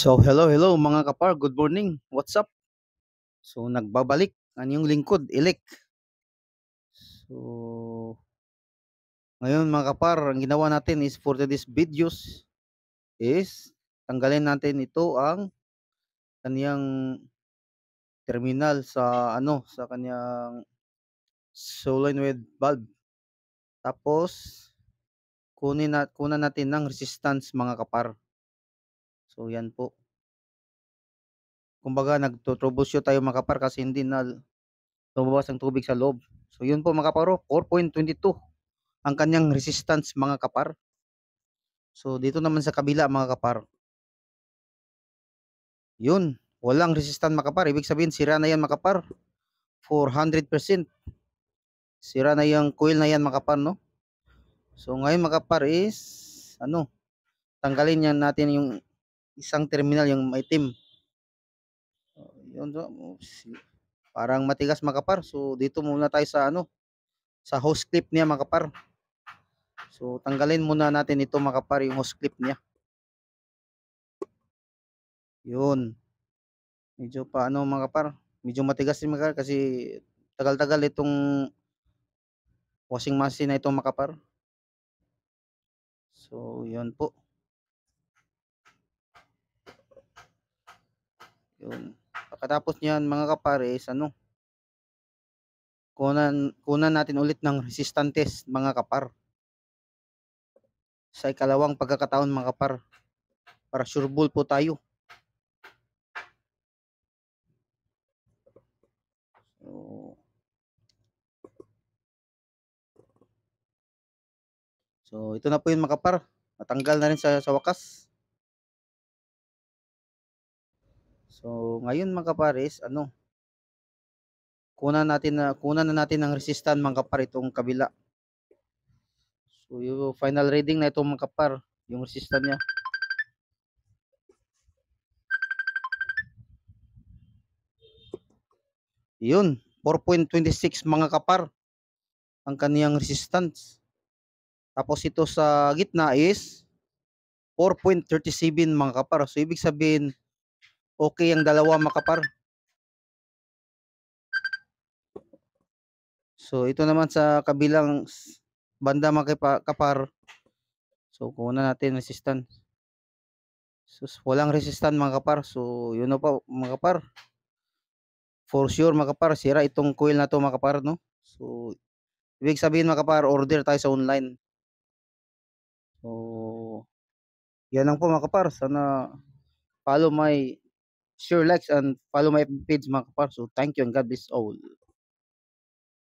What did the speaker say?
So, hello mga kapar, good morning. What's up? So, nagbabalik ang inyong lingkod, Ilik. So, ngayon mga kapar, ang ginawa natin is for today's videos is tanggalin natin ito ang kaniyang terminal sa kaniyang solenoid valve. Tapos kunan natin ng resistance mga kapar. So, yan po. Kumbaga nagto-troubleshoot tayo mga kapar kasi hindi na lumabas ang tubig sa loob. So, yun po mga kaparo, 4.22 ang kanyang resistance mga kapar. So dito naman sa kabila mga kapar, yun, walang resistance mga kapar. Ibig sabihin sira na yan mga kapar. 400% sira na yung coil na yan mga kapar, no? So ngayon mga kapar is tanggalin yan natin yung isang terminal, yung maitim. Yun, parang matigas mga kapar. So dito muna tayo sa hose clip niya mga kapar. So tanggalin muna natin ito mga kapar, yung hose clip niya. Yun. Medyo mga kapar, medyo matigas din mga kapar kasi tagal-tagal itong washing machine na itong mga kapar. So, yun po. Yun. Pagkatapos niyan mga kapar is kunan natin ulit ng resistance test mga kapar. Sa ikalawang pagkakataon mga kapar para sure ball po tayo. So ito na po yun mga kapar. Natanggal na rin sa wakas. So ngayon mga kapar is kunan na natin ng resistance mga kapar itong kabila. So yung final reading na itong mga kapar, yung resistance niya. Yun, 4.26 mga kapar ang kaniyang resistance. Tapos ito sa gitna is 4.37 mga kapar. So ibig sabihin okay ang dalawa mga kapar. So ito naman sa kabilang banda mga kapar. So kunan natin resistance. So walang resistance mga kapar. So yun na po mga kapar. For sure mga kapar, sira itong coil na to mga kapar, no? So ibig sabihin mga kapar, order tayo sa online. So yan lang po mga kapar. Sana follow my share, likes and follow my page mga kapar. So thank you and God bless all.